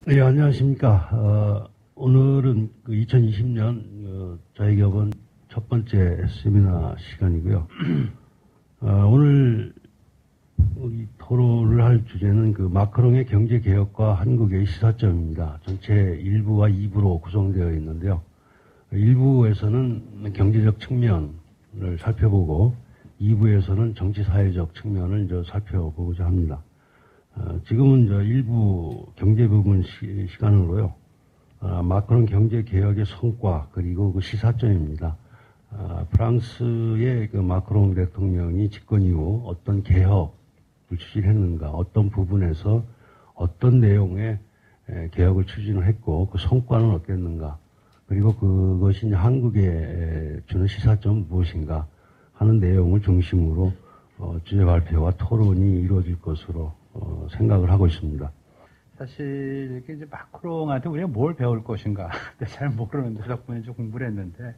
네, 안녕하십니까. 오늘은 그 2020년 저희기업은 첫 번째 세미나 시간이고요. 오늘 우리 토론을 할 주제는 그 마크롱의 경제개혁과 한국의 시사점입니다. 전체 1부와 2부로 구성되어 있는데요. 1부에서는 경제적 측면을 살펴보고 2부에서는 정치사회적 측면을 살펴보고자 합니다. 지금은 일부 경제 부분 시간으로요. 마크롱 경제 개혁의 성과 그리고 그 시사점입니다. 프랑스의 그 마크롱 대통령이 집권 이후 어떤 개혁을 추진했는가, 어떤 부분에서 어떤 내용의 개혁을 추진을 했고 그 성과는 어땠는가, 그리고 그것이 이제 한국에 주는 시사점은 무엇인가 하는 내용을 중심으로 주제 발표와 토론이 이루어질 것으로 생각을 하고 있습니다. 사실 이게 이제 마크롱한테 우리가 뭘 배울 것인가 잘 모르는데 덕분에 좀 공부를 했는데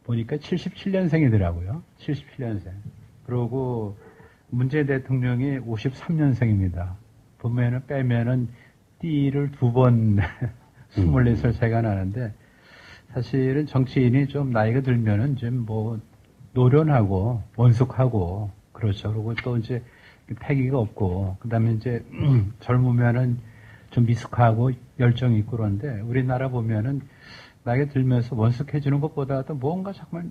보니까 77년생이더라고요. 77년생. 그리고 문재인 대통령이 53년생입니다. 보면은 빼면은 띠를 2번 24살 차이가 나는데 사실은 정치인이 좀 나이가 들면은 좀 뭐 노련하고 원숙하고 그렇죠. 그리고 또 이제 패기가 없고, 그 다음에 이제, 젊으면은 좀 미숙하고 열정이 있고 그런데, 우리나라 보면은, 나이가 들면서 원숙해지는 것보다도 뭔가 정말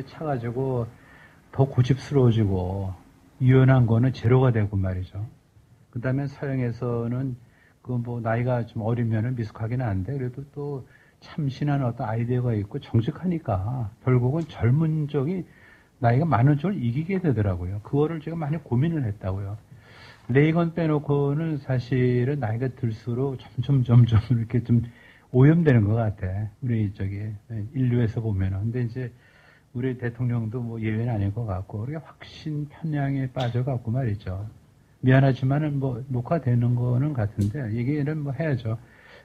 차가지고, 더 고집스러워지고, 유연한 거는 제로가 되고 말이죠. 그 다음에 서양에서는, 나이가 좀 어리면은 미숙하긴 한데, 그래도 또 참신한 어떤 아이디어가 있고 정직하니까, 결국은 젊은 적이 나이가 많은 쪽을 이기게 되더라고요. 그거를 제가 많이 고민을 했다고요. 레이건 빼놓고는 사실은 나이가 들수록 점점 이렇게 좀 오염되는 것 같아. 우리 인류에서 보면은. 근데 이제 우리 대통령도 뭐 예외는 아닐 것 같고, 우리가 확신 편향에 빠져갖고 말이죠. 미안하지만은 뭐 녹화되는 거는 같은데, 얘기는 뭐 해야죠.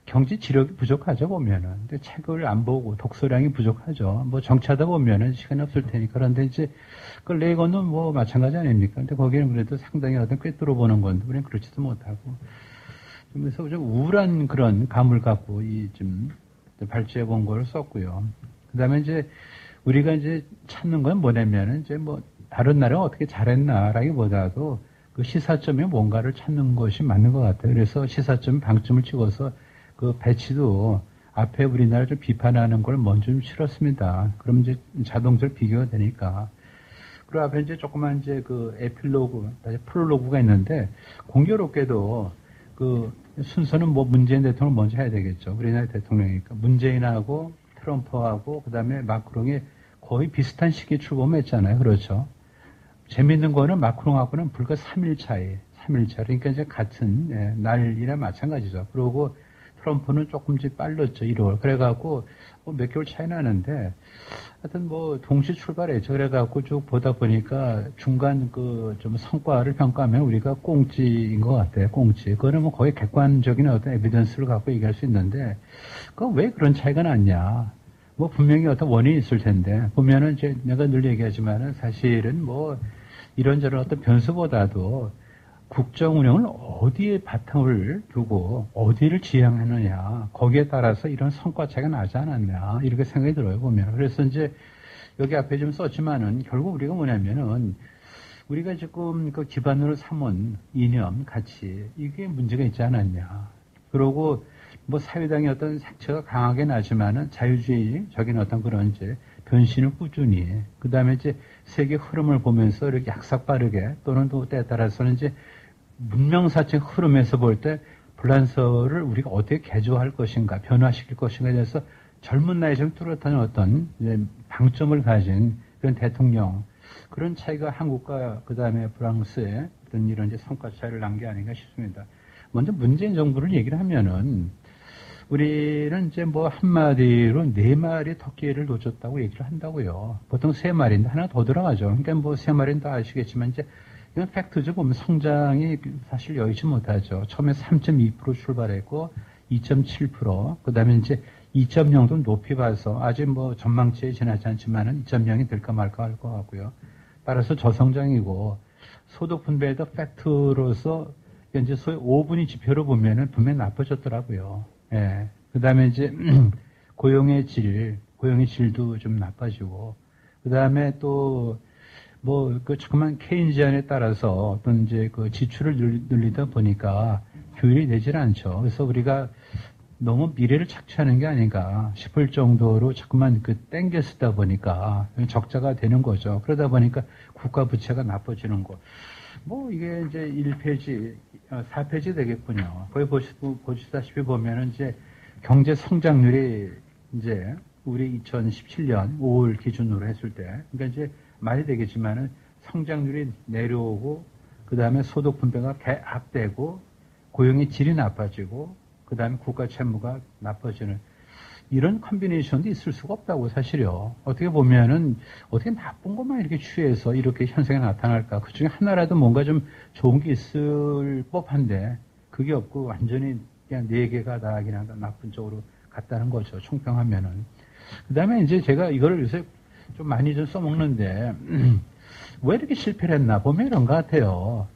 경제 지력이 부족하죠, 보면은. 근데 책을 안 보고 독서량이 부족하죠. 뭐 정치하다 보면은 시간이 없을 테니까. 그런데 이제, 그 레이건은 뭐 마찬가지 아닙니까? 근데 거기는 그래도 상당히 어떤 꿰뚫어 보는 건데, 우리는 그렇지도 못하고. 그래서 좀 우울한 그런 감을 갖고 좀 발제해 본 걸 썼고요. 그 다음에 이제 우리가 이제 찾는 건 뭐냐면은 이제 뭐 다른 나라가 어떻게 잘했나라기보다도 그 시사점이 뭔가를 찾는 것이 맞는 것 같아요. 그래서 시사점 방점을 찍어서 그 배치도 앞에 우리나라 좀 비판하는 걸 먼저 좀 실었습니다. 그럼 이제 자동적으로 비교가 되니까. 그리고 앞에 이제 조그만 이제 그 에필로그, 프롤로그가 있는데 공교롭게도 그 순서는 뭐 문재인 대통령 먼저 해야 되겠죠. 우리나라 대통령이니까. 문재인하고 트럼프하고 그 다음에 마크롱이 거의 비슷한 시기에 출범했잖아요. 그렇죠. 재밌는 거는 마크롱하고는 불과 3일 차이. 3일 차. 그러니까 이제 같은 날이나 마찬가지죠. 그리고 트럼프는 조금씩 빨랐죠. 1월. 그래갖고 몇 개월 차이 나는데 하여튼 뭐 동시 출발했죠. 그래갖고 쭉 보다 보니까 중간 좀 성과를 평가하면 우리가 꽁찌인 것 같아요. 꽁찌. 그거는 뭐 거의 객관적인 어떤 에비던스를 갖고 얘기할 수 있는데 그 왜 그런 차이가 났냐. 뭐 분명히 어떤 원인이 있을 텐데 보면은 이제 내가 늘 얘기하지만은 사실은 뭐 이런저런 어떤 변수보다도 국정 운영을 어디에 바탕을 두고 어디를 지향하느냐 거기에 따라서 이런 성과 차이가 나지 않았냐 이렇게 생각이 들어요 보면. 그래서 이제 여기 앞에 좀 썼지만은 결국 우리가 뭐냐면은 우리가 지금 그 기반으로 삼은 이념 가치 이게 문제가 있지 않았냐. 그러고 뭐 사회당의 어떤 색채가 강하게 나지만은 자유주의적인 어떤 그런 이제 변신을 꾸준히 그 다음에 이제 세계 흐름을 보면서 이렇게 약삭 빠르게 또는 또 때에 따라서는 이제 문명사적 흐름에서 볼 때 불란서를 우리가 어떻게 개조할 것인가, 변화시킬 것인가에 대해서 젊은 나이에 좀 뚜렷한 어떤 방점을 가진 그런 대통령, 그런 차이가 한국과 그 다음에 프랑스의 어떤 이런 이제 성과 차이를 난 게 아닌가 싶습니다. 먼저 문재인 정부를 얘기를 하면은 우리는 이제 뭐 한마디로 4마리 토끼를 놓쳤다고 얘기를 한다고요. 보통 3마리인데 하나 더 들어가죠. 그러니까 뭐 3마리는 다 아시겠지만 이제 이건 팩트죠. 보면 성장이 사실 여의치 못하죠. 처음에 3.2% 출발했고 2.7%, 그 다음에 이제 2.0도 높이 봐서 아직 뭐 전망치에 지나지 않지만은 2.0이 될까 말까 할 것 같고요. 따라서 저성장이고 소득 분배에도 팩트로서 그러니까 이제 소위 5분위 지표로 보면은 분명히 나빠졌더라고요. 예. 그 다음에 이제 고용의 질도 좀 나빠지고, 그 다음에 또, 자꾸만 케인지안에 따라서 어떤 이제 그 지출을 늘리다 보니까 효율이 되질 않죠. 그래서 우리가 너무 미래를 착취하는 게 아닌가 싶을 정도로 자꾸만 땡겨 쓰다 보니까 적자가 되는 거죠. 그러다 보니까 국가 부채가 나빠지는 거. 이게 이제 1페이지, 4페이지 되겠군요. 거기 보시다시피 보면은 이제 경제 성장률이 이제 우리 2017년 5월 기준으로 했을 때, 그러니까 이제 말이 되겠지만은 성장률이 내려오고, 그 다음에 소득 분배가 개악되고, 고용의 질이 나빠지고, 그 다음에 국가 채무가 나빠지는 이런 컨비네이션도 있을 수가 없다고 사실이요. 어떻게 보면은 어떻게 나쁜 것만 이렇게 취해서 이렇게 현상이 나타날까? 그 중에 하나라도 뭔가 좀 좋은 게 있을 법한데 그게 없고 완전히 그냥 네 개가 다 그냥 나쁜 쪽으로 갔다는 거죠. 총평하면은. 그 다음에 이제 제가 이거를 요새 좀 많이 좀 써먹는데 왜 이렇게 실패를 했나 보면 이런 것 같아요.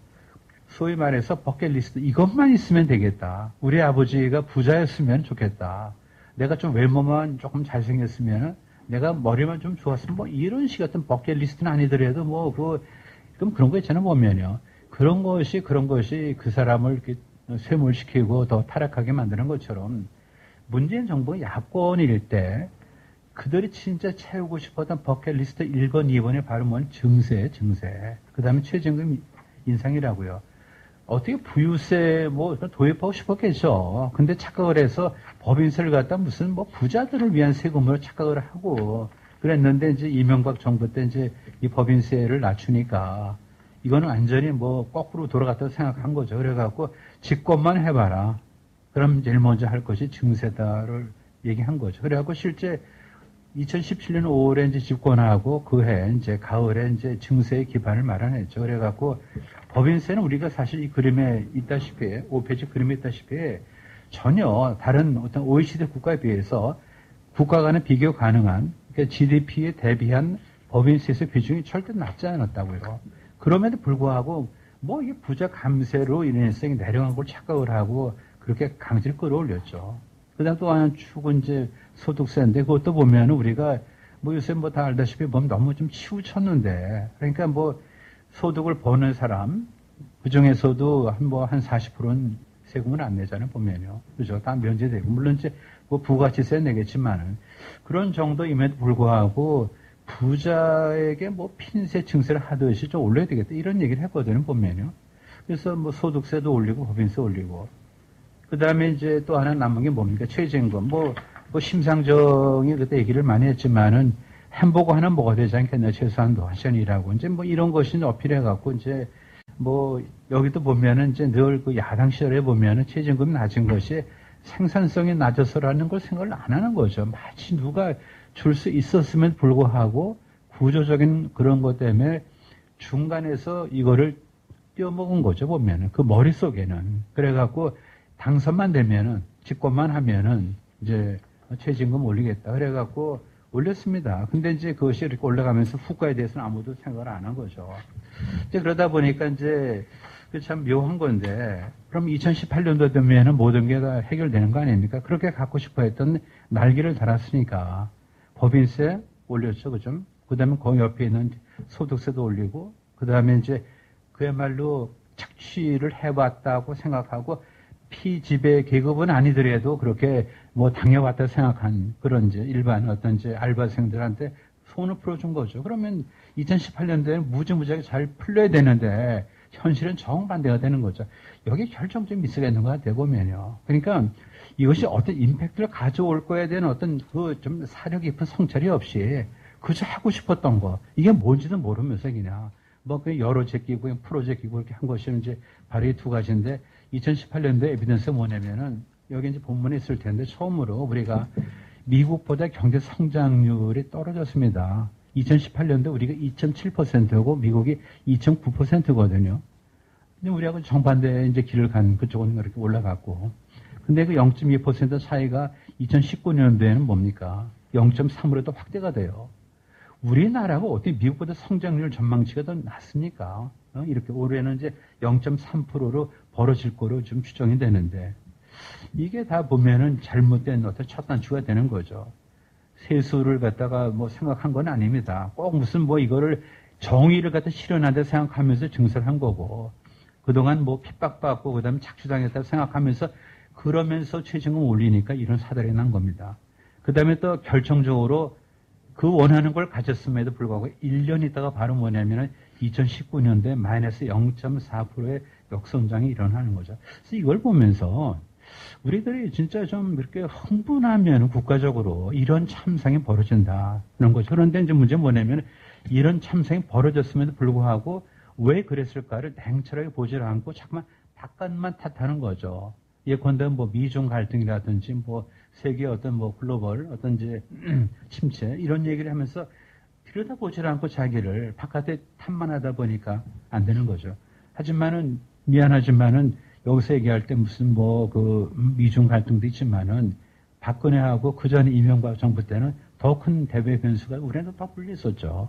소위 말해서 버킷리스트 이것만 있으면 되겠다. 우리 아버지가 부자였으면 좋겠다. 내가 좀 외모만 조금 잘생겼으면, 내가 머리만 좀 좋았으면 이런 식 같은 버킷리스트는 아니더라도 그럼 그런 거 있잖아요, 보면요. 그런 것이 그 사람을 이렇게 쇠몰시키고 더 타락하게 만드는 것처럼 문재인 정부가 야권일 때 그들이 진짜 채우고 싶었던 버킷리스트 1번, 2번이 바로 증세. 그 다음에 최저임금 인상이라고요. 어떻게 부유세 도입하고 싶었겠죠. 근데 착각을 해서 법인세를 갖다 무슨 부자들을 위한 세금으로 착각을 하고 그랬는데 이제 이명박 정부 때 이제 이 법인세를 낮추니까 이거는 완전히 거꾸로 돌아갔다고 생각한 거죠. 그래갖고 집권만 해봐라. 그럼 제일 먼저 할 것이 증세다를 얘기한 거죠. 그래갖고 실제 2017년 5월에 이제 집권하고 그해 이제 가을에 이제 증세의 기반을 마련했죠. 그래갖고 법인세는 우리가 사실 이 그림에 있다시피 5페이지 그림에 있다시피 전혀 다른 어떤 OECD 국가에 비해서 국가 간의 비교 가능한 그러니까 GDP에 대비한 법인세에서 비중이 절대 낮지 않았다고요. 그럼에도 불구하고 이게 부자 감세로 인해서 내려간 걸 착각을 하고 그렇게 강제로 끌어올렸죠. 그 다음 또 하나 축은 이제 소득세인데 그것도 보면 우리가 요새 다 알다시피 보면 너무 좀 치우쳤는데 그러니까 소득을 버는 사람 그 중에서도 한 40%는 세금을 안 내잖아요, 보면요. 그죠? 다 면제되고. 물론 이제 부가치세 내겠지만은 그런 정도임에도 불구하고 부자에게 핀세 증세를 하듯이 좀 올려야 되겠다. 이런 얘기를 했거든요, 보면요. 그래서 소득세도 올리고 법인세 올리고. 그 다음에 이제 또 하나 남은 게 뭡니까? 최저임금. 심상정이 그때 얘기를 많이 했지만은 햄버거 하나 먹어야 되지 않겠나? 최소한도 한 시간 일하고. 이제 이런 것이 어필해갖고 이제 여기도 보면은 이제 늘 야당 시절에 보면은 최저임금이 낮은 것이 생산성이 낮아서라는 걸 생각을 안 하는 거죠. 마치 누가 줄 수 있었음에도 불구하고 구조적인 그런 것 때문에 중간에서 이거를 떼어먹은 거죠, 보면은. 그 머릿속에는. 그래갖고 당선만 되면은, 집권만 하면은 이제 최저임금 올리겠다. 그래갖고 올렸습니다. 근데 이제 그것이 이렇게 올라가면서 후과에 대해서는 아무도 생각을 안 한 거죠. 이제 그러다 보니까 이제 참 묘한 건데, 그럼 2018년도 되면은 모든 게 다 해결되는 거 아닙니까? 그렇게 갖고 싶어 했던 날개를 달았으니까 법인세 올렸죠, 그죠? 그 다음에 그 옆에 있는 소득세도 올리고, 그 다음에 이제 그야말로 착취를 해봤다고 생각하고 피지배 계급은 아니더라도 그렇게 당해왔다 생각한 그런 이제 일반 어떤 이제 알바생들한테 손을 풀어준 거죠. 그러면 2018년도에는 무지무지하게 잘 풀려야 되는데 현실은 정반대가 되는 거죠. 여기 결정적인 미스가 있는 것 같아요, 보면요. 그러니까 이것이 어떤 임팩트를 가져올 거에 대한 어떤 좀 사려 깊은 성찰이 없이 그저 하고 싶었던 거, 이게 뭔지도 모르면서 그냥 여러 제끼고 그냥 프로젝트고 이렇게 한 것이 이제 바로 이 두 가지인데 2018년도에 에비던스가 뭐냐면은 여기 이제 본문에 있을 텐데 처음으로 우리가 미국보다 경제 성장률이 떨어졌습니다. 2018년도 우리가 2.7%고 미국이 2.9%거든요. 근데 우리하고 정반대 이제 길을 간 그쪽은 이렇게 올라갔고. 근데 그 0.2% 차이가 2019년도에는 뭡니까? 0.3으로 또 확대가 돼요. 우리나라가 어떻게 미국보다 성장률 전망치가 더 낮습니까? 이렇게 올해는 이제 0.3%로 벌어질 거로 좀 추정이 되는데 이게 다 보면은 잘못된 어떤 첫 단추가 되는 거죠. 세수를 갖다가 뭐 생각한 건 아닙니다. 꼭 무슨 뭐 이거를 정의를 갖다 실현한다 생각하면서 증설한 거고 그동안 뭐 핍박받고 그다음에 착취당했다 생각하면서 그러면서 최저임금 올리니까 이런 사달이 난 겁니다. 그다음에 또 결정적으로 그 원하는 걸 가졌음에도 불구하고 1년 있다가 바로 뭐냐면은 2019년도에 마이너스 0.4%의 역성장이 일어나는 거죠. 그래서 이걸 보면서 우리들이 진짜 좀 이렇게 흥분하면 국가적으로 이런 참상이 벌어진다는 거죠. 그런데 이제 문제는 뭐냐면 이런 참상이 벌어졌음에도 불구하고 왜 그랬을까를 냉철하게 보질 않고 자꾸만 바깥만 탓하는 거죠. 예컨대 뭐 미중 갈등이라든지 뭐 세계 어떤 뭐 글로벌 어떤 이제 침체 이런 얘기를 하면서 들여다보질 않고 자기를 바깥에 탓만 하다 보니까 안 되는 거죠. 하지만은 미안하지만은 여기서 얘기할 때 무슨 뭐 그 미중 갈등도 있지만은 박근혜하고 그 전 이명박 정부 때는 더 큰 대외 변수가 우리한테 더 불렸었죠.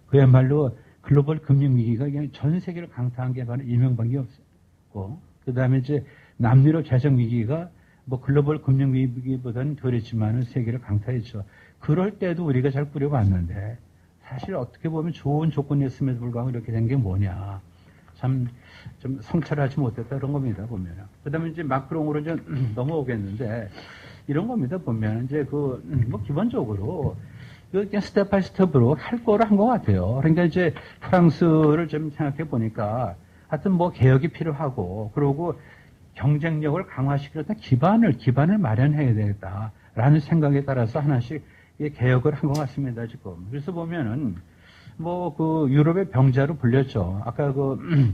그야말로 글로벌 금융 위기가 그냥 전 세계를 강타한 게 바로 이명박이었고, 그 다음에 이제 남유럽 재정 위기가 뭐 글로벌 금융 위기보다는 덜했지만은 세계를 강타했죠. 그럴 때도 우리가 잘 꾸려봤는데 사실 어떻게 보면 좋은 조건이었음에도 불구하고 이렇게 된 게 뭐냐. 참 좀 성찰하지 못했다 그런 겁니다 보면은. 그다음에 이제 마크롱으로 좀 넘어오겠는데 이런 겁니다 보면 이제 그 뭐 기본적으로 그냥 스텝 바이 스텝으로 할 거를 한 것 같아요. 그러니까 이제 프랑스를 좀 생각해 보니까 하여튼 뭐 개혁이 필요하고 그리고 경쟁력을 강화시키는 기반을 마련해야 되겠다라는 생각에 따라서 하나씩 개혁을 한 것 같습니다 지금. 그래서 보면은 뭐 그 유럽의 병자로 불렸죠. 아까 그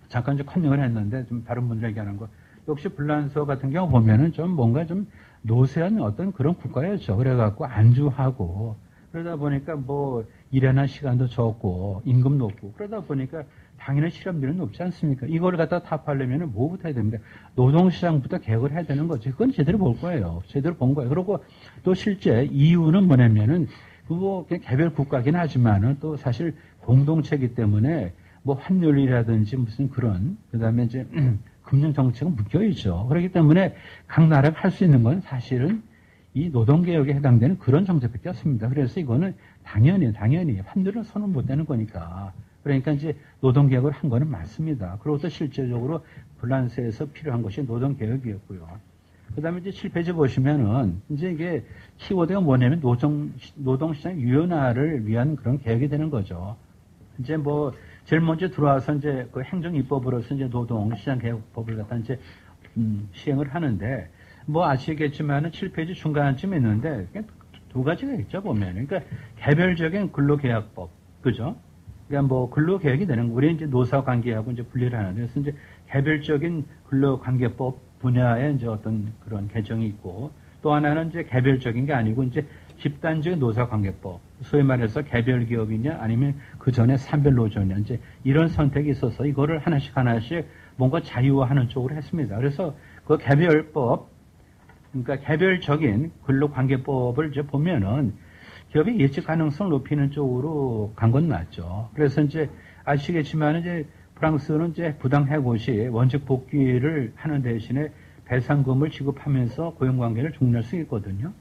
잠깐 좀 컨닝을 했는데 좀 다른 분들 얘기하는 거 역시 불란서 같은 경우 보면은 좀 뭔가 좀 노쇠한 어떤 그런 국가였죠. 그래갖고 안주하고 그러다 보니까 뭐 일하는 시간도 적고 임금 높고 그러다 보니까 당연히 실업률은 높지 않습니까? 이걸 갖다 타파하려면 뭐부터 해야 됩니다. 노동시장부터 개혁을 해야 되는 거지. 그건 제대로 볼 거예요. 제대로 본 거예요. 그리고 또 실제 이유는 뭐냐면은 뭐 그냥 개별 국가긴 하지만은 또 사실 공동체이기 때문에 뭐 환율이라든지 무슨 그런 그다음에 이제 금융 정책은 묶여 있죠. 그렇기 때문에 각 나라가 할 수 있는 건 사실은 이 노동개혁에 해당되는 그런 정책밖에 없습니다. 그래서 이거는 당연히 환율은 손을 못 대는 거니까. 그러니까 이제 노동개혁을 한 거는 맞습니다. 그리고 또 실제적으로 불란서에서 필요한 것이 노동개혁이었고요. 그 다음에 이제 7페이지 보시면은 이제 이게 키워드가 뭐냐면 노동시장 유연화를 위한 그런 개혁이 되는 거죠. 이제 뭐 제일 먼저 들어와서 이제 그 행정입법으로서 이제 노동시장개혁법을 갖다 이제 시행을 하는데 뭐 아시겠지만은 7페이지 중간쯤에 있는데 두 가지가 있죠 보면. 그러니까 개별적인 근로계약법, 그죠? 그러니까 뭐 근로계약이 되는 거. 우리 이제 노사관계하고 이제 분리를 하는데 그래서 이제 개별적인 근로관계법 분야에 이제 어떤 그런 개정이 있고 또 하나는 이제 개별적인 게 아니고 이제 집단적인 노사관계법, 소위 말해서 개별기업이냐 아니면 그 전에 산별노조냐 이제 이런 선택이 있어서 이거를 하나씩 뭔가 자유화하는 쪽으로 했습니다. 그래서 그 개별법, 그러니까 개별적인 근로관계법을 이제 보면은 기업의 예측 가능성을 높이는 쪽으로 간 건 맞죠. 그래서 이제 아시겠지만 이제 프랑스는 이제 부당 해고 시 원직 복귀를 하는 대신에 배상금을 지급하면서 고용관계를 종료할 수 있거든요.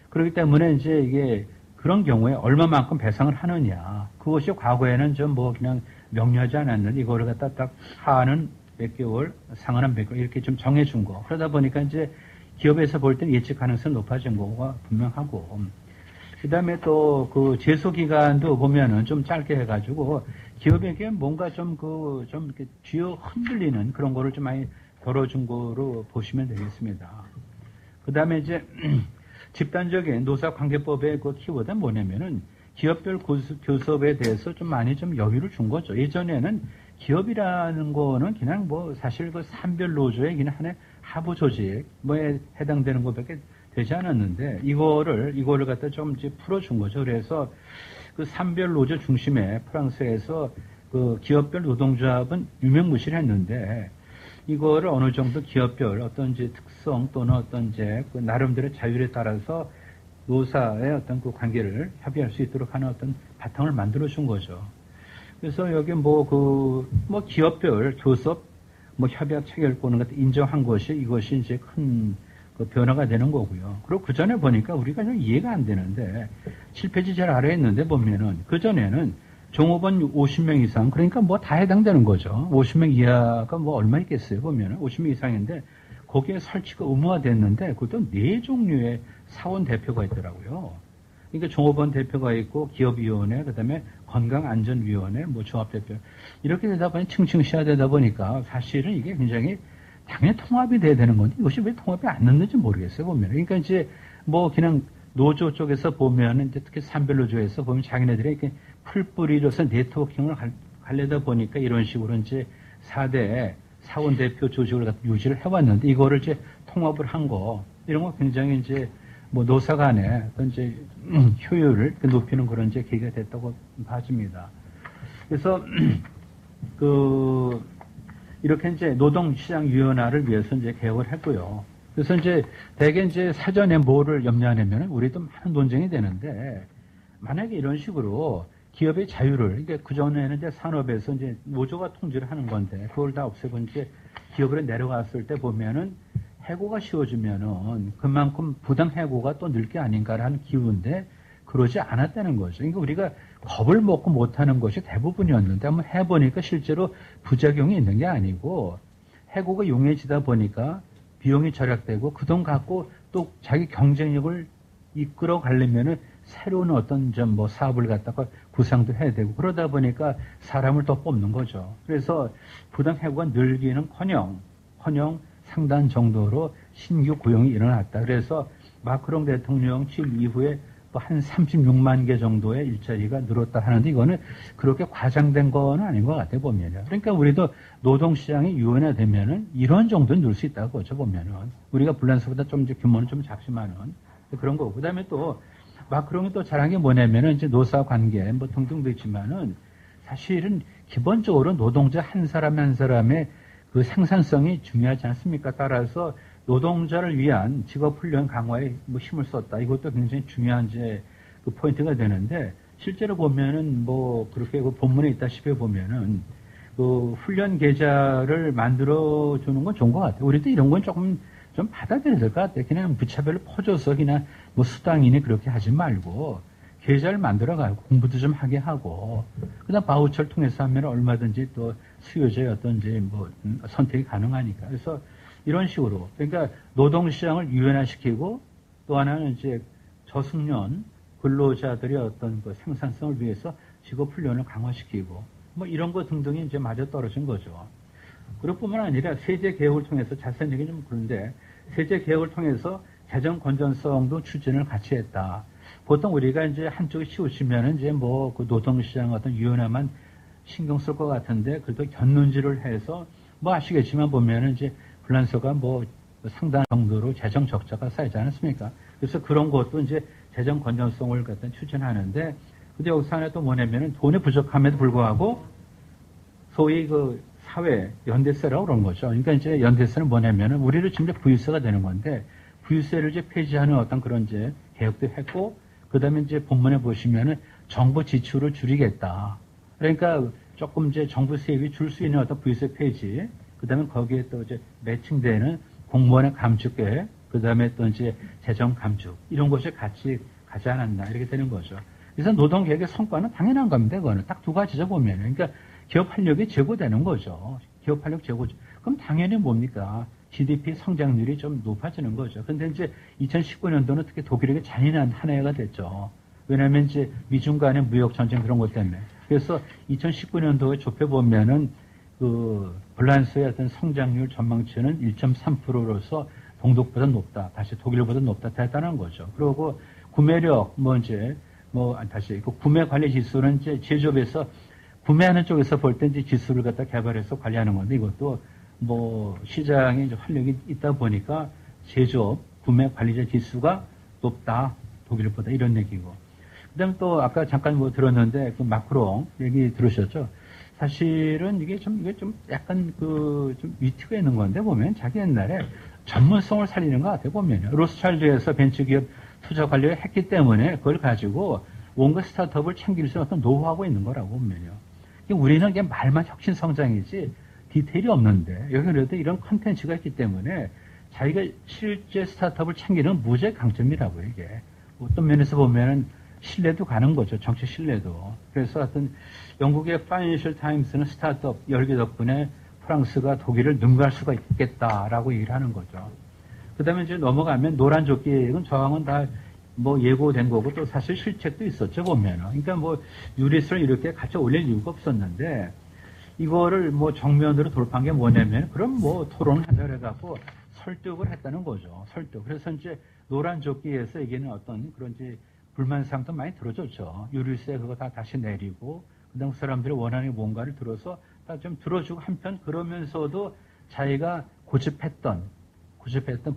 그렇기 때문에 이제 이게 그런 경우에 얼마만큼 배상을 하느냐. 그것이 과거에는 좀 뭐 그냥 명료하지 않았는데 이거를 갖다 딱 하는 몇 개월, 상한은 몇 개월 이렇게 좀 정해준 거. 그러다 보니까 이제 기업에서 볼 때는 예측 가능성이 높아진 거가 분명하고. 그 다음에 또 그 제소기간도 보면은 좀 짧게 해가지고 기업에게 뭔가 좀 이렇게 쥐어 흔들리는 그런 거를 좀 많이 덜어준 거로 보시면 되겠습니다. 그 다음에 이제 집단적인 노사관계법의 그 키워드는 뭐냐면은 기업별 교섭에 대해서 좀 많이 좀 여유를 준 거죠. 예전에는 기업이라는 거는 그냥 뭐 사실 그 산별노조의 그냥 하나의 하부 조직 뭐에 해당되는 것밖에 되지 않았는데 이거를 갖다 좀 이제 풀어준 거죠. 그래서 그 산별노조 중심의 프랑스에서 그 기업별 노동조합은 유명무실했는데 이거를 어느 정도 기업별 어떤 이제 특성 또는 어떤 이제 그 나름대로 자율에 따라서 노사의 어떤 그 관계를 협의할 수 있도록 하는 어떤 바탕을 만들어 준 거죠. 그래서 여기 뭐 기업별 교섭, 협약 체결권을 인정한 것이 이것이 이제 큰 그 변화가 되는 거고요. 그리고 그 전에 보니까 우리가 좀 이해가 안 되는데 7페이지 제일 아래에 있는데 보면은 그 전에는 종업원 50명 이상 그러니까 뭐 다 해당되는 거죠. 50명 이하가 뭐 얼마 있겠어요 보면은 50명 이상인데 거기에 설치가 의무화됐는데 그것도 4종류의 사원 대표가 있더라고요. 그러니까 종업원 대표가 있고 기업위원회, 그다음에 건강안전위원회, 뭐 조합대표 이렇게 되다 보니 층층 시야되다 보니까 사실은 이게 굉장히 당연히 통합이 돼야 되는 건데 이것이 왜 통합이 안 됐는지 모르겠어요 보면. 그러니까 이제 뭐 그냥 노조 쪽에서 보면은 이제 특히 산별노조에서 보면 자기네들이 이렇게 풀뿌리로서 네트워킹을 하려다 보니까 이런 식으로 이제 4대 사원 대표 조직을 유지를 해왔는데 이거를 이제 통합을 한 거 이런 거 굉장히 이제 뭐 노사 간에 이제 효율을 높이는 그런 이제 계기가 됐다고 봐집니다. 그래서 이렇게 이제 노동시장 유연화를 위해서 이제 개혁을 했고요. 그래서 이제 대개 이제 사전에 뭐를 염려하냐면 우리도 많은 논쟁이 되는데 만약에 이런 식으로 기업의 자유를, 그러니까 그전에는 이제 산업에서 이제 노조가 통제를 하는 건데 그걸 다 없애고 이제 기업으로 내려갔을 때 보면은 해고가 쉬워지면은 그만큼 부당 해고가 또 늘 게 아닌가라는 기운인데 그러지 않았다는 거죠. 그러니까 우리가 겁을 먹고 못하는 것이 대부분이었는데 한번 해보니까 실제로 부작용이 있는 게 아니고 해고가 용이해지다 보니까 비용이 절약되고 그 돈 갖고 또 자기 경쟁력을 이끌어 가려면은 새로운 어떤 좀 뭐 사업을 갖다가 구상도 해야 되고 그러다 보니까 사람을 더 뽑는 거죠. 그래서 부당 해고가 늘기는커녕 상당 정도로 신규 고용이 일어났다. 그래서 마크롱 대통령 취임 이후에 한 36만 개 정도의 일자리가 늘었다 하는데 이거는 그렇게 과장된 건 아닌 것 같아요, 보면요. 그러니까 우리도 노동시장이 유연화되면은 이런 정도는 늘 수 있다고 보죠, 보면은. 우리가 불란서보다 좀 이제 규모는 좀 작지만은 그런 거고. 그 다음에 또 마크롱이 또 잘한 게 뭐냐면은 이제 노사 관계 뭐 등등도 있지만은 사실은 기본적으로 노동자 한 사람 한 사람의 그 생산성이 중요하지 않습니까? 따라서 노동자를 위한 직업훈련 강화에 뭐 힘을 썼다. 이것도 굉장히 중요한 이제 그 포인트가 되는데 실제로 보면은 뭐 그렇게 그 본문에 있다시피 보면은 그 훈련 계좌를 만들어 주는 건 좋은 것 같아요. 우리도 이런 건 조금 좀 받아들여야 될 것 같아요. 그냥 부차별로 퍼줘서 그냥 뭐 수당이니 그렇게 하지 말고 계좌를 만들어가고 공부도 좀 하게 하고 그다음 바우처를 통해서 하면 얼마든지 또 수요자의 어떤 이제 뭐 선택이 가능하니까. 그래서 이런 식으로 그러니까 노동시장을 유연화시키고 또 하나는 이제 저숙련 근로자들의 어떤 그 생산성을 위해서 직업훈련을 강화시키고 뭐 이런 거 등등이 이제 맞아 떨어진 거죠. 그럴 뿐만 아니라 세제 개혁을 통해서 자세한 얘기는 좀 그런데 세제 개혁을 통해서 재정 건전성도 추진을 같이 했다. 보통 우리가 이제 한쪽에 치우치면은 이제 뭐 그 노동시장 어떤 유연화만 신경 쓸 것 같은데 그래도 견눈질을 해서 뭐 아시겠지만 보면은 이제 불란서가 뭐 상당한 정도로 재정 적자가 쌓이지 않았습니까? 그래서 그런 것도 이제 재정 건전성을 갖다 추진하는데 근데 여기서 하나 또 뭐냐면은 돈이 부족함에도 불구하고 소위 그 사회 연대세라고 그러는 거죠. 그러니까 이제 연대세는 뭐냐면은 우리를 지금 부유세가 되는 건데 부유세를 이제 폐지하는 어떤 그런 이제 개혁도 했고 그다음에 이제 본문에 보시면은 정부 지출을 줄이겠다. 그러니까 조금 이제 정부 세입이 줄 수 있는 어떤 부유세 폐지, 그다음에 거기에 또 이제 매칭되는 공무원의 감축 계획, 그다음에 또 이제 재정 감축 이런 것이 같이 가지 않았나 이렇게 되는 거죠. 그래서 노동 개혁의 성과는 당연한 겁니다. 그거는 딱 두 가지죠 보면. 그러니까 기업 활력이 제고되는 거죠. 기업 활력 제고. 그럼 당연히 뭡니까? GDP 성장률이 좀 높아지는 거죠. 근데 이제 2019년도는 특히 독일에게 잔인한 한 해가 됐죠. 왜냐하면 이제 미중 간의 무역 전쟁 그런 것 때문에. 그래서 2019년도에 좁혀보면은 그 불란서의 어떤 성장률 전망치는 1.3%로서 동독보다 높다. 다시 독일보다 높다. 대단한 거죠. 그리고 구매력 다시 그 구매 관리 지수는 이제 제조업에서 구매하는 쪽에서 볼 때 이제 지수를 갖다 개발해서 관리하는 건데 이것도 뭐 시장에 이제 활력이 있다 보니까 제조업 구매 관리자 지수가 높다. 독일보다 이런 얘기고. 그다음에 또 아까 잠깐 뭐 들었는데 그 마크롱 얘기 들으셨죠? 사실은 이게 좀 약간 좀 위트가 있는 건데 보면 자기 옛날에 전문성을 살리는 것 같아요 보면요. 로스차일드에서 벤처기업 투자 관리를 했기 때문에 그걸 가지고 온갖 스타트업을 챙길 수 있는 어떤 노하우가 있는 거라고 보면요. 우리는 그냥 말만 혁신 성장이지 디테일이 없는데 여기 그래도 이런 컨텐츠가 있기 때문에 자기가 실제 스타트업을 챙기는 무죄 강점이라고 이게 어떤 면에서 보면은 신뢰도 가는 거죠. 정치 신뢰도. 그래서 하여튼 영국의 파이낸셜 타임스는 스타트업 열기 덕분에 프랑스가 독일을 능가할 수가 있겠다라고 얘기를 하는 거죠. 그 다음에 이제 넘어가면 노란 조끼 얘기는 저항은 다 뭐 예고된 거고 또 사실 실책도 있었죠, 보면은. 그러니까 뭐 유리수를 이렇게 같이 올릴 이유가 없었는데 이거를 뭐 정면으로 돌파한 게 뭐냐면 그럼 뭐 토론을 하자 그래갖고 설득을 했다는 거죠. 설득. 그래서 이제 노란 조끼에서 얘기는 어떤 그런지 불만사항도 많이 들어줬죠. 유류세 그거 다 다시 내리고 그다음 사람들이 원하는 뭔가를 들어서 다 좀 들어주고 한편 그러면서도 자기가 고집했던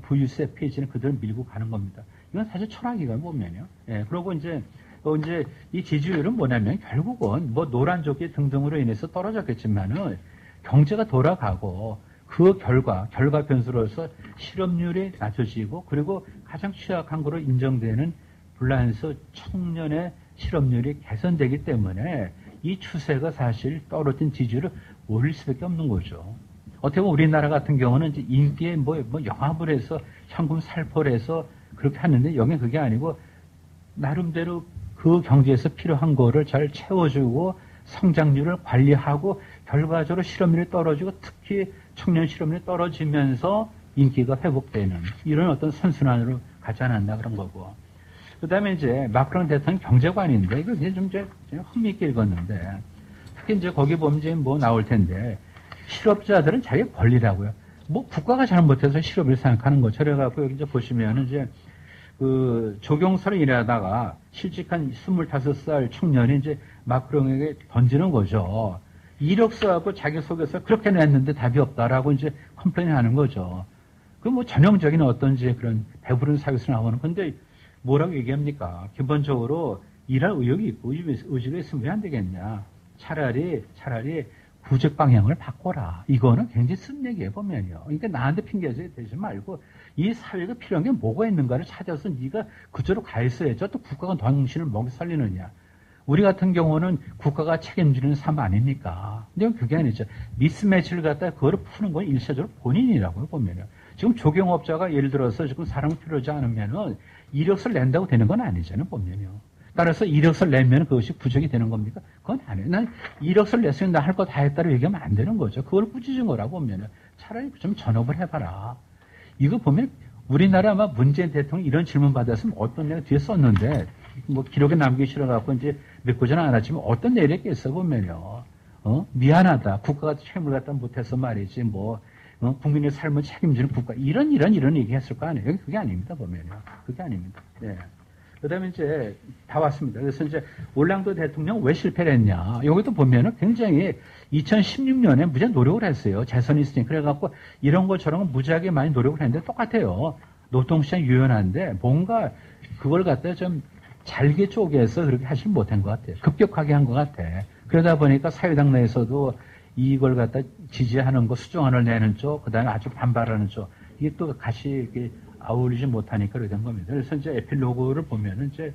부유세 폐지는 그대로 밀고 가는 겁니다. 이건 사실 철학이가 보면요. 예, 그리고 이제 이 지지율은 뭐냐면 결국은 뭐 노란 조끼 등등으로 인해서 떨어졌겠지만은 경제가 돌아가고 그 결과 변수로서 실업률이 낮아지고 그리고 가장 취약한 거로 인정되는 불란서 청년의 실업률이 개선되기 때문에 이 추세가 사실 떨어진 지지율을 올릴 수밖에 없는 거죠. 어떻게 보면 우리나라 같은 경우는 이제 인기에 뭐 영합을 해서 현금 살포를 해서 그렇게 하는데 여기는 그게 아니고 나름대로 그 경제에서 필요한 거를 잘 채워주고 성장률을 관리하고 결과적으로 실업률이 떨어지고 특히 청년 실업률이 떨어지면서 인기가 회복되는 이런 어떤 선순환으로 가지 않았나 그런 거고. 그 다음에 이제 마크롱 대통령 경제관인데 이거 이제 좀 흥미있게 읽었는데 특히 이제 거기 보면 이제 뭐 나올 텐데 실업자들은 자기 권리라고요. 뭐 국가가 잘못해서 실업을 생각하는 것처럼 해갖고 여기 이제 보시면은 이제 그 조경사를 일하다가 실직한 25살 청년이 이제 마크롱에게 던지는 거죠. 이력서 갖고 자기 속에서 그렇게 냈는데 답이 없다라고 이제 컴플레인 하는 거죠. 그 뭐 전형적인 어떤 이제 그런 배부른 사교에서 나오는 건데 뭐라고 얘기합니까? 기본적으로 일할 의욕이 있고 의지가 있으면 왜 안 되겠냐. 차라리 구직 방향을 바꿔라. 이거는 굉장히 쓴 얘기예요, 보면요. 그러니까 나한테 핑계대지 되지 말고 이 사회가 필요한 게 뭐가 있는가를 찾아서 네가 그쪽으로 가 있어야죠. 또 국가가 당신을 먹여 살리느냐. 우리 같은 경우는 국가가 책임지는 삶 아닙니까? 근데 그게 아니죠. 미스매치를 갖다가 그거를 푸는 건 일차적으로 본인이라고요, 보면요. 지금 조경업자가 예를 들어서 지금 사람이 필요하지 않으면은 이력서를 낸다고 되는 건 아니잖아요, 보면요. 따라서 이력서를 내면 그것이 부정이 되는 겁니까? 그건 아니에요. 난 이력서를 냈으면 나 할 거 다 했다고 얘기하면 안 되는 거죠. 그걸 꾸짖은 거라고 보면은 차라리 좀 전업을 해봐라. 이거 보면 우리나라 아마 문재인 대통령이 이런 질문 받았으면 어떤 내가 뒤에 썼는데 뭐 기록에 남기기 싫어갖고 이제 메꾸지는 않았지만 어떤 내렸겠어 보면요. 미안하다. 국가가 책임을 갖다 못해서 말이지 뭐 국민의 삶을 책임지는 국가 이런 얘기 했을 거 아니에요. 그게 아닙니다 보면요. 그게 아닙니다. 네. 그 다음에 이제 다 왔습니다. 그래서 이제 올랑도 대통령 왜 실패를 했냐. 여기도 보면은 굉장히 2016년에 무지하게 노력을 했어요. 재선이 있으니. 그래갖고 이런 것처럼 무지하게 많이 노력을 했는데 똑같아요. 노동시장 유연한데 뭔가 그걸 갖다 좀 잘게 쪼개서 그렇게 하지 못한 것 같아요. 급격하게 한 것 같아. 그러다 보니까 사회당 내에서도 이걸 갖다 지지하는 거, 수정안을 내는 쪽, 그 다음에 아주 반발하는 쪽, 이게 또 같이 이렇게 아울리지 못하니까 그렇게 된 겁니다. 그래서 이제 에필로그를 보면은 이제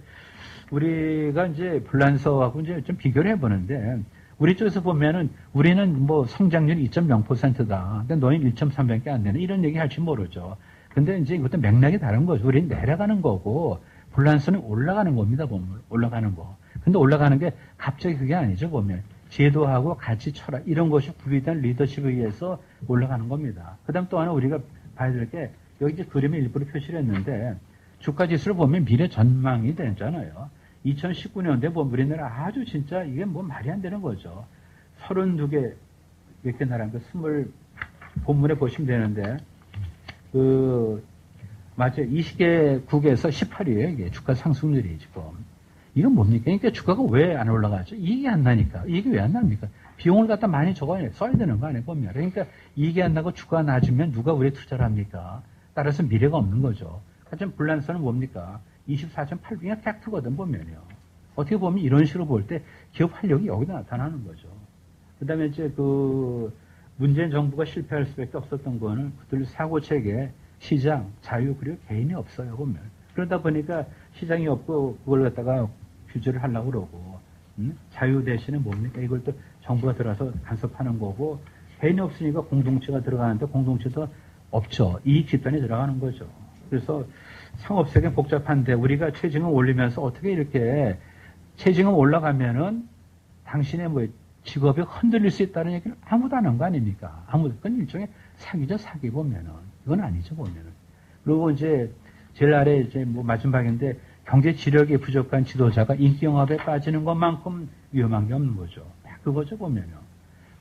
우리가 이제 불란서하고 이제 좀 비교를 해보는데 우리 쪽에서 보면은 우리는 뭐 성장률 2.0%다. 근데 너희는 1.3밖에 안 되는 이런 얘기 할지 모르죠. 근데 이제 이것도 맥락이 다른 거죠. 우리는 내려가는 거고 불란서는 올라가는 겁니다. 보면 올라가는 거. 근데 올라가는 게 갑자기 그게 아니죠. 보면 제도하고 가치 철학 이런 것이 구비된 리더십에 의해서 올라가는 겁니다. 그다음 또 하나 우리가 봐야 될 게 여기 이제 그림에 일부러 표시를 했는데 주가 지수를 보면 미래 전망이 되잖아요. 2019년대 보면 우리나라 아주 진짜 이게 뭐 말이 안 되는 거죠. 32개 이렇게 나라는 거 20 본문에 보시면 되는데 맞아요. 20개국에서 18위에요. 이게 주가 상승률이 지금. 이건 뭡니까? 그러니까 주가가 왜 안 올라가죠? 이익이 안 나니까. 이익이 왜 안 납니까? 비용을 갖다 많이 써야 되는 거 아니에요? 보면. 그러니까 이익이 안 나고 주가가 낮으면 누가 우리에 투자를 합니까? 따라서 미래가 없는 거죠. 하지만 불란서는 뭡니까? 24.8이 팩트거든, 보면요. 어떻게 보면 이런 식으로 볼 때 기업 활력이 여기다 나타나는 거죠. 그 다음에 이제 문재인 정부가 실패할 수밖에 없었던 거는 그들 사고체계, 시장, 자유, 그리고 개인이 없어요, 보면. 그러다 보니까 시장이 없고 그걸 갖다가 규제를 하려고 그러고, 자유 대신에 뭡니까? 이걸 또 정부가 들어서 간섭하는 거고 개인이 없으니까 공동체가 들어가는데 공동체도 없죠. 이익 집단이 들어가는 거죠. 그래서 상업세계 복잡한데 우리가 최저임금 올리면서 어떻게 이렇게 최저임금 올라가면은 당신의 뭐 직업이 흔들릴 수 있다는 얘기를 아무도 안 한 거 아닙니까? 아무도. 그건 일종의 사기죠, 사기 보면은. 이건 아니죠, 보면은. 그리고 이제 제일 아래 이제 뭐 마지막인데 경제 지력이 부족한 지도자가 인기 영합에 빠지는 것만큼 위험한 게 없는 거죠. 그거죠, 보면은.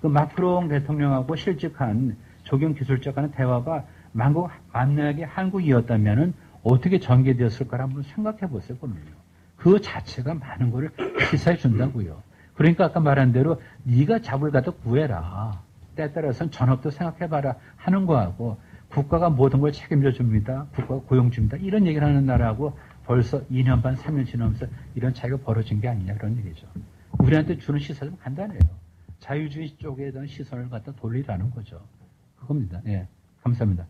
그 마크롱 대통령하고 실직한 적용 기술자 간의 대화가 만약에 한국이었다면은 어떻게 전개되었을까 한번 생각해 보세요, 보면요. 그 자체가 많은 거를 시사해 준다고요. 그러니까 아까 말한 대로 네가 잡을 가도 구해라. 때에 따라서는 전업도 생각해봐라 하는 거하고 국가가 모든 걸 책임져 줍니다. 국가가 고용 줍니다. 이런 얘기를 하는 나라하고 벌써 2년 반, 3년 지나면서 이런 차이가 벌어진 게 아니냐 그런 얘기죠. 우리한테 주는 시선은 간단해요. 자유주의 쪽에 대한 시선을 갖다 돌리라는 거죠. 그겁니다. 예, 감사합니다.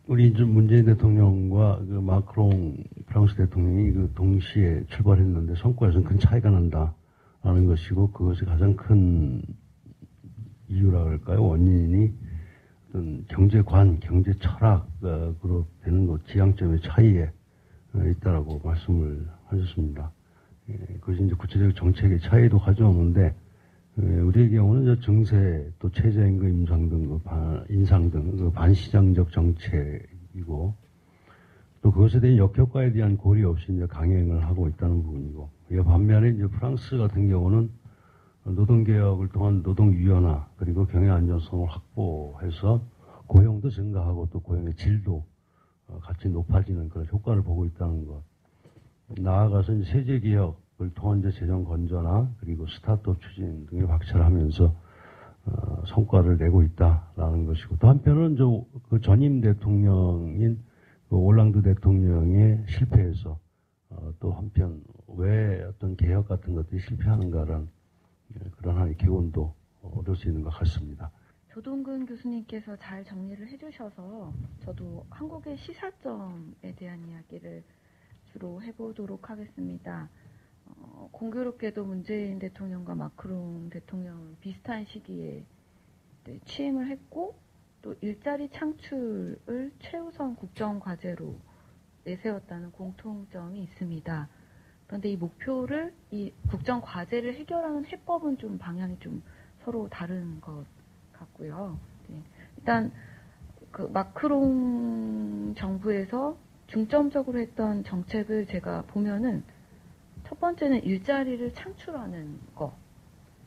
우리 이제 문재인 대통령과 그 마크롱 프랑스 대통령이 그 동시에 출발했는데 성과에서는 큰 차이가 난다라는 것이고 그것이 가장 큰 이유라 할까요? 원인이 어떤 경제관, 경제 철학으로 되는 것, 지향점의 차이에 있다라고 말씀을 하셨습니다. 예, 그것이 이제 구체적 정책의 차이도 가져오는데 우리의 경우는 저 증세 또 최저임금 인상 등 그 반시장적 정책이고 또 그것에 대한 역효과에 대한 고려 없이 이제 강행을 하고 있다는 부분이고 이에 반면에 이제 프랑스 같은 경우는 노동개혁을 통한 노동유연화 그리고 경영안전성을 확보해서 고용도 증가하고 또 고용의 질도 같이 높아지는 그런 효과를 보고 있다는 것. 나아가서 이제 세제개혁을 통한 이제 재정 건전화 그리고 스타트업 추진 등을 박차하면서 성과를 내고 있다라는 것이고 또 한편은 그 전임 대통령인 그 올랑드 대통령의 실패에서 또 한편 왜 어떤 개혁 같은 것들이 실패하는가라는 그런 하나의 기원도 얻을 수 있는 것 같습니다. 조동근 교수님께서 잘 정리를 해주셔서 저도 한국의 시사점에 대한 이야기를 주로 해보도록 하겠습니다. 공교롭게도 문재인 대통령과 마크롱 대통령은 비슷한 시기에 취임을 했고 또 일자리 창출을 최우선 국정과제로 내세웠다는 공통점이 있습니다. 그런데 이 목표를 이 국정과제를 해결하는 해법은 좀 방향이 좀 서로 다른 것 같고요. 네. 일단 그 마크롱 정부에서 중점적으로 했던 정책을 제가 보면은 첫 번째는 일자리를 창출하는 거,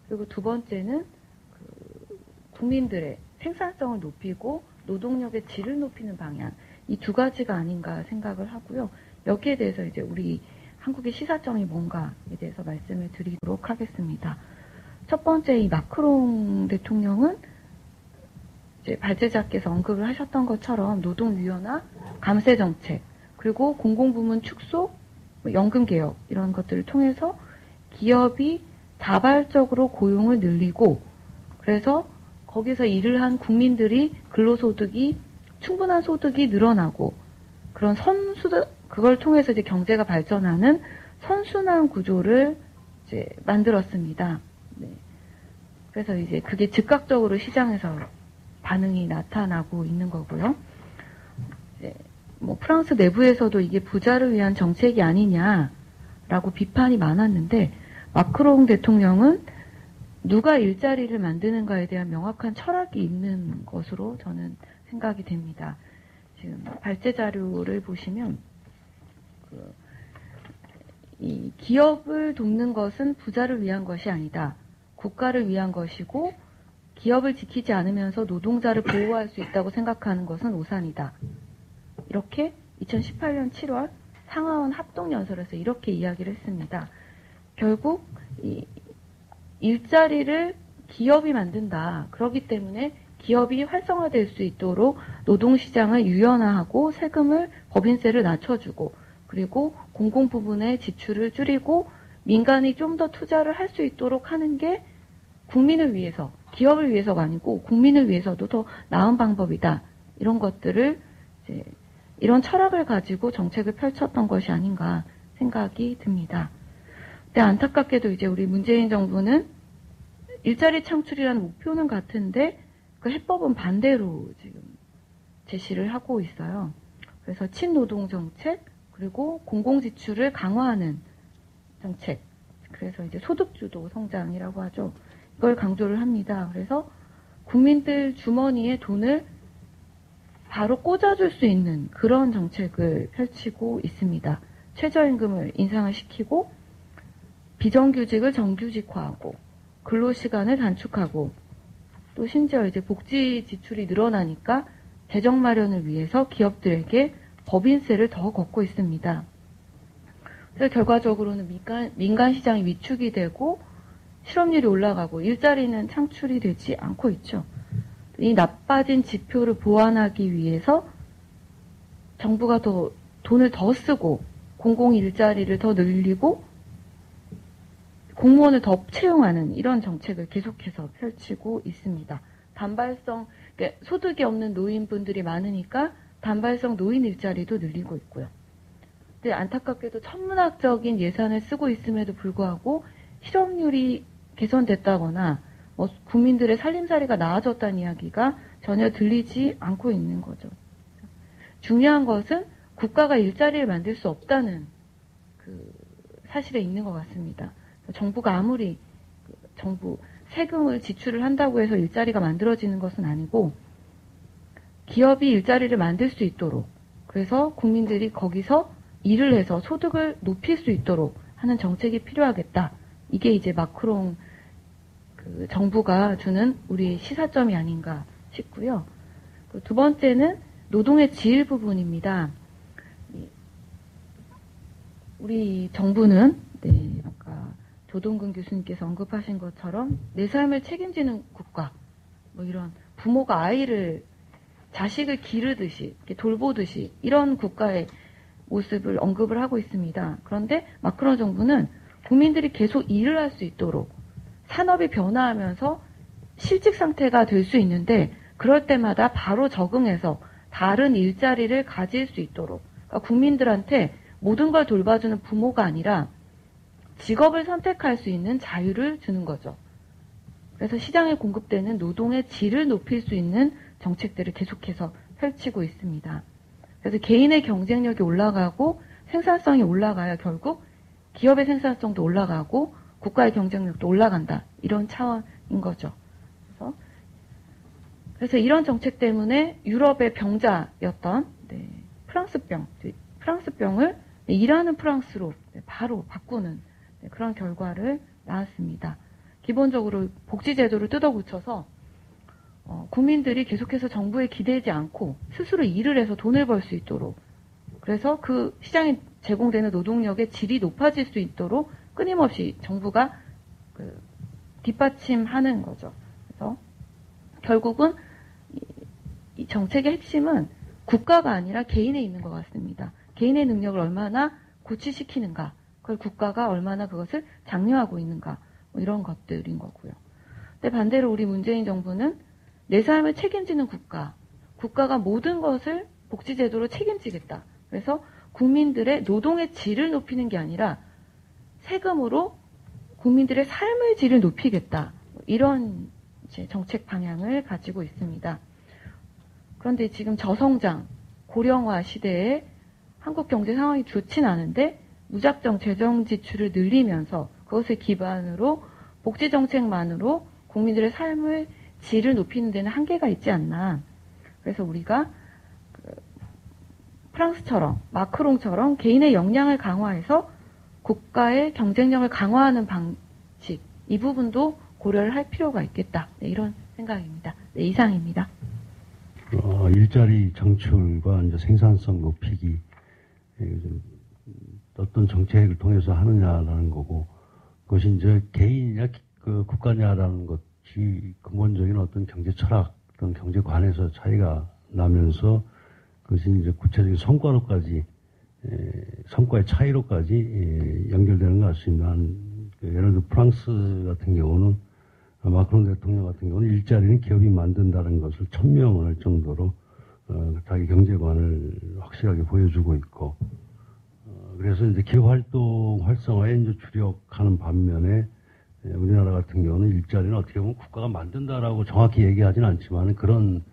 그리고 두 번째는 그 국민들의 생산성을 높이고 노동력의 질을 높이는 방향, 이 두 가지가 아닌가 생각을 하고요. 여기에 대해서 이제 우리 한국의 시사점이 뭔가에 대해서 말씀을 드리도록 하겠습니다. 첫 번째 이 마크롱 대통령은 이제 발제자께서 언급을 하셨던 것처럼 노동 유연화, 감세 정책, 그리고 공공부문 축소, 연금 개혁 이런 것들을 통해서 기업이 자발적으로 고용을 늘리고 그래서 거기서 일을 한 국민들이 근로소득이 충분한 소득이 늘어나고 그런 그걸 통해서 이제 경제가 발전하는 선순환 구조를 이제 만들었습니다. 네. 그래서 이제 그게 즉각적으로 시장에서 반응이 나타나고 있는 거고요. 이제 뭐 프랑스 내부에서도 이게 부자를 위한 정책이 아니냐라고 비판이 많았는데 마크롱 대통령은 누가 일자리를 만드는가에 대한 명확한 철학이 있는 것으로 저는 생각이 됩니다. 지금 발제 자료를 보시면 이 기업을 돕는 것은 부자를 위한 것이 아니다. 국가를 위한 것이고 기업을 지키지 않으면서 노동자를 보호할 수 있다고 생각하는 것은 오산이다. 이렇게 2018년 7월 상하원 합동연설에서 이렇게 이야기를 했습니다. 결국 이 일자리를 기업이 만든다. 그렇기 때문에 기업이 활성화될 수 있도록 노동시장을 유연화하고 세금을 법인세를 낮춰주고 그리고 공공부문의 지출을 줄이고 민간이 좀 더 투자를 할 수 있도록 하는 게 국민을 위해서 기업을 위해서가 아니고 국민을 위해서도 더 나은 방법이다. 이런 것들을 이제 이런 철학을 가지고 정책을 펼쳤던 것이 아닌가 생각이 듭니다. 근데 안타깝게도 이제 우리 문재인 정부는 일자리 창출이라는 목표는 같은데 그 해법은 반대로 지금 제시를 하고 있어요. 그래서 친노동 정책, 그리고 공공지출을 강화하는 정책, 그래서 이제 소득주도 성장이라고 하죠. 이걸 강조를 합니다. 그래서 국민들 주머니에 돈을 바로 꽂아줄 수 있는 그런 정책을 펼치고 있습니다. 최저임금을 인상을 시키고 비정규직을 정규직화하고 근로시간을 단축하고 또 심지어 이제 복지 지출이 늘어나니까 재정 마련을 위해서 기업들에게 법인세를 더 걷고 있습니다. 그래서 결과적으로는 민간 시장이 위축이 되고 실업률이 올라가고 일자리는 창출이 되지 않고 있죠. 이 나빠진 지표를 보완하기 위해서 정부가 더 돈을 더 쓰고 공공 일자리를 더 늘리고 공무원을 더 채용하는 이런 정책을 계속해서 펼치고 있습니다. 단발성, 그러니까 소득이 없는 노인분들이 많으니까 단발성 노인 일자리도 늘리고 있고요. 근데 안타깝게도 천문학적인 예산을 쓰고 있음에도 불구하고 실업률이 개선됐다거나 국민들의 살림살이가 나아졌다는 이야기가 전혀 들리지 않고 있는 거죠. 중요한 것은 국가가 일자리를 만들 수 없다는 그 사실에 있는 것 같습니다. 정부가 아무리 정부 세금을 지출을 한다고 해서 일자리가 만들어지는 것은 아니고 기업이 일자리를 만들 수 있도록 그래서 국민들이 거기서 일을 해서 소득을 높일 수 있도록 하는 정책이 필요하겠다. 이게 이제 마크롱 그 정부가 주는 우리 시사점이 아닌가 싶고요. 두 번째는 노동의 질 부분입니다. 우리 정부는 아까 조동근 교수님께서 언급하신 것처럼 내 삶을 책임지는 국가, 이런 부모가 아이를 자식을 기르듯이 돌보듯이 이런 국가의 모습을 언급을 하고 있습니다. 그런데 마크롱 정부는 국민들이 계속 일을 할 수 있도록 산업이 변화하면서 실직 상태가 될 수 있는데 그럴 때마다 바로 적응해서 다른 일자리를 가질 수 있도록 그러니까 국민들한테 모든 걸 돌봐주는 부모가 아니라 직업을 선택할 수 있는 자유를 주는 거죠. 그래서 시장에 공급되는 노동의 질을 높일 수 있는 정책들을 계속해서 펼치고 있습니다. 그래서 개인의 경쟁력이 올라가고 생산성이 올라가야 결국 기업의 생산성도 올라가고 국가의 경쟁력도 올라간다. 이런 차원인 거죠. 그래서 이런 정책 때문에 유럽의 병자였던 프랑스병을 일하는 프랑스로 바로 바꾸는 그런 결과를 낳았습니다. 기본적으로 복지제도를 뜯어고쳐서 국민들이 계속해서 정부에 기대지 않고 스스로 일을 해서 돈을 벌 수 있도록 그래서 그 시장에 제공되는 노동력의 질이 높아질 수 있도록 끊임없이 정부가 뒷받침하는 거죠. 그래서 결국은 이 정책의 핵심은 국가가 아니라 개인에 있는 것 같습니다. 개인의 능력을 얼마나 고취시키는가, 그걸 국가가 얼마나 그것을 장려하고 있는가, 이런 것들인 거고요. 근데 반대로 우리 문재인 정부는 내 삶을 책임지는 국가가 모든 것을 복지제도로 책임지겠다. 그래서 국민들의 노동의 질을 높이는 게 아니라 세금으로 국민들의 삶의 질을 높이겠다. 이런 이제 정책 방향을 가지고 있습니다. 그런데 지금 저성장, 고령화 시대에 한국 경제 상황이 좋진 않은데 무작정 재정 지출을 늘리면서 그것을 기반으로 복지 정책만으로 국민들의 삶의 질을 높이는 데는 한계가 있지 않나. 그래서 우리가 프랑스처럼 마크롱처럼 개인의 역량을 강화해서 국가의 경쟁력을 강화하는 방식 이 부분도 고려를 할 필요가 있겠다. 이런 생각입니다. 이상입니다. 일자리 창출과 이제 생산성 높이기 어떤 정책을 통해서 하느냐라는 거고 그것이 이제 개인이냐 국가냐라는 것이 근본적인 어떤 경제 철학, 어떤 경제관에서 차이가 나면서 그것이 이제 구체적인 성과로까지 성과의 차이로까지 연결되는 것 같습니다. 예를 들어 프랑스 같은 경우는 마크롱 대통령 같은 경우는 일자리는 기업이 만든다는 것을 천명을 할 정도로 자기 경제관을 확실하게 보여주고 있고 그래서 이제 기업 활동 활성화에 이제 주력하는 반면에 우리나라 같은 경우는 일자리는 어떻게 보면 국가가 만든다라고 정확히 얘기하지는 않지만 그런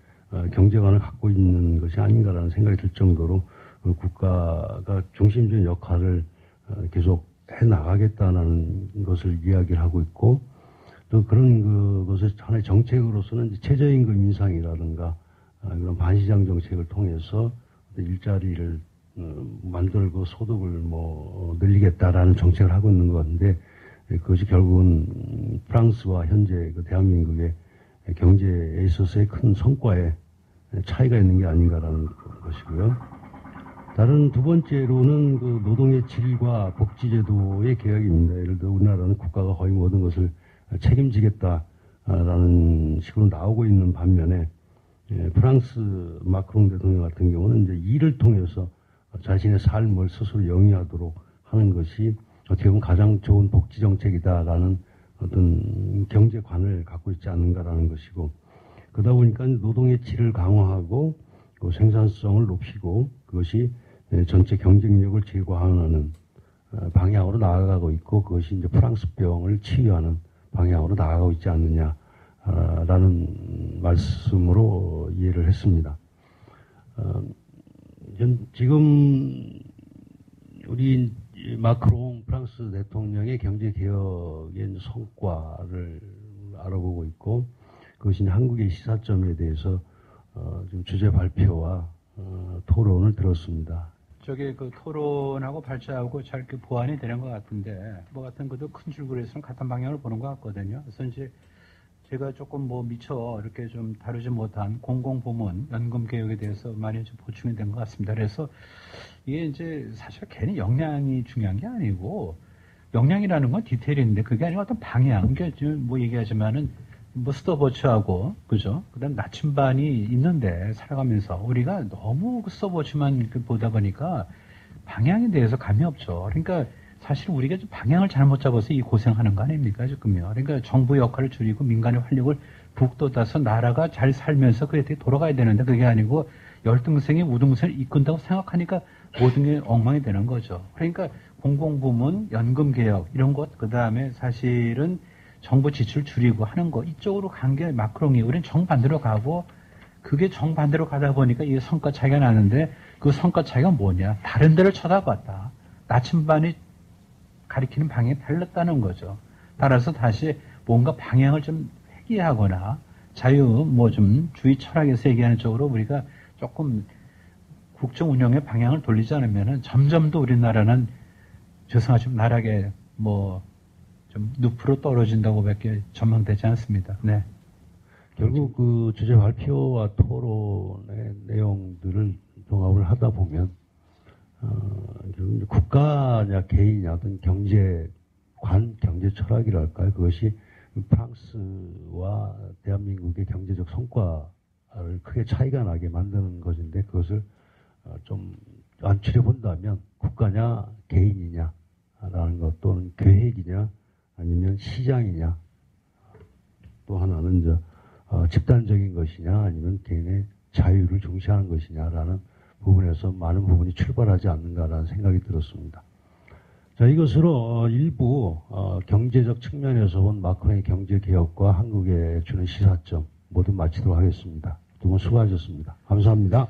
경제관을 갖고 있는 것이 아닌가라는 생각이 들 정도로 국가가 중심적인 역할을 계속 해 나가겠다는 것을 이야기를 하고 있고 또 그런 것을 하나의 정책으로서는 최저임금 인상이라든가 그런 반시장 정책을 통해서 일자리를 만들고 소득을 늘리겠다라는 정책을 하고 있는 것 같은데 그것이 결국은 프랑스와 현재 그 대한민국의 경제에 있어서의 큰 성과에 차이가 있는 게 아닌가라는 것이고요. 다른 두 번째로는 그 노동의 질과 복지제도의 개혁입니다. 예를 들어 우리나라는 국가가 거의 모든 것을 책임지겠다라는 식으로 나오고 있는 반면에 프랑스 마크롱 대통령 같은 경우는 이제 일을 통해서 자신의 삶을 스스로 영위하도록 하는 것이 어떻게 보면 가장 좋은 복지 정책이다라는 어떤 경제관을 갖고 있지 않는가라는 것이고 그러다 보니까 노동의 질을 강화하고 그 생산성을 높이고 그것이 전체 경쟁력을 제고하는 방향으로 나아가고 있고 그것이 이제 프랑스병을 치유하는 방향으로 나아가고 있지 않느냐라는 말씀으로 이해를 했습니다. 지금 우리 마크롱 프랑스 대통령의 경제개혁의 성과를 알아보고 있고 그것이 한국의 시사점에 대해서 좀 주제 발표와 토론을 들었습니다. 저게 그 토론하고 발제하고 잘 이렇게 보완이 되는 것 같은데 뭐 같은 것도 큰 줄거리에서는 같은 방향을 보는 것 같거든요. 그래서 이제 제가 조금 미처 이렇게 좀 다루지 못한 공공부문 연금 개혁에 대해서 많이 좀 보충이 된 것 같습니다. 그래서 이게 이제 사실 괜히 역량이 중요한 게 아니고 역량이라는 건 디테일인데 그게 아니라 어떤 방향. 그러니까 지금 얘기하지만은 스톱워치하고 그죠? 그다음 나침반이 있는데 살아가면서 우리가 너무 그 스톱워치만 보다 보니까 방향에 대해서 감이 없죠. 그러니까 사실 우리가 좀 방향을 잘못 잡아서 이 고생하는 거 아닙니까 지금요. 그러니까 정부 역할을 줄이고 민간의 활력을 북돋아서 나라가 잘 살면서 그렇게 돌아가야 되는데 그게 아니고 열등생이 우등생을 이끈다고 생각하니까 모든 게 엉망이 되는 거죠. 그러니까 공공부문, 연금개혁 이런 것 그다음에 사실은 정부 지출 줄이고 하는 거 이쪽으로 간 게 마크롱이 우리는 정반대로 가고 그게 정반대로 가다 보니까 이게 성과 차이가 나는데 그 성과 차이가 뭐냐. 다른 데를 쳐다봤다. 나침반이 가리키는 방향이 달랐다는 거죠. 따라서 다시 뭔가 방향을 좀 회귀하거나 자유 좀 주의 철학에서 얘기하는 쪽으로 우리가 조금 국정 운영의 방향을 돌리지 않으면은 점점 더 우리나라는 죄송하지만 나락에 좀 늪으로 떨어진다고밖에 전망되지 않습니다. 네. 결국 그 주제 발표와 토론의 내용들을 종합을 하다 보면 결국 국가냐 개인이냐 어떤 경제관, 경제 철학이랄까요? 그것이 프랑스와 대한민국의 경제적 성과를 크게 차이가 나게 만드는 것인데 그것을 좀 완추려 본다면 국가냐 개인이냐라는 것 또는 계획이냐 아니면 시장이냐 또 하나는 집단적인 것이냐 아니면 개인의 자유를 중시하는 것이냐라는 부분에서 많은 부분이 출발하지 않는가라는 생각이 들었습니다. 자, 이것으로 일부 경제적 측면에서 본 마크롱의 경제개혁과 한국에 주는 시사점 모두 마치도록 하겠습니다. 두 분 수고하셨습니다. 감사합니다.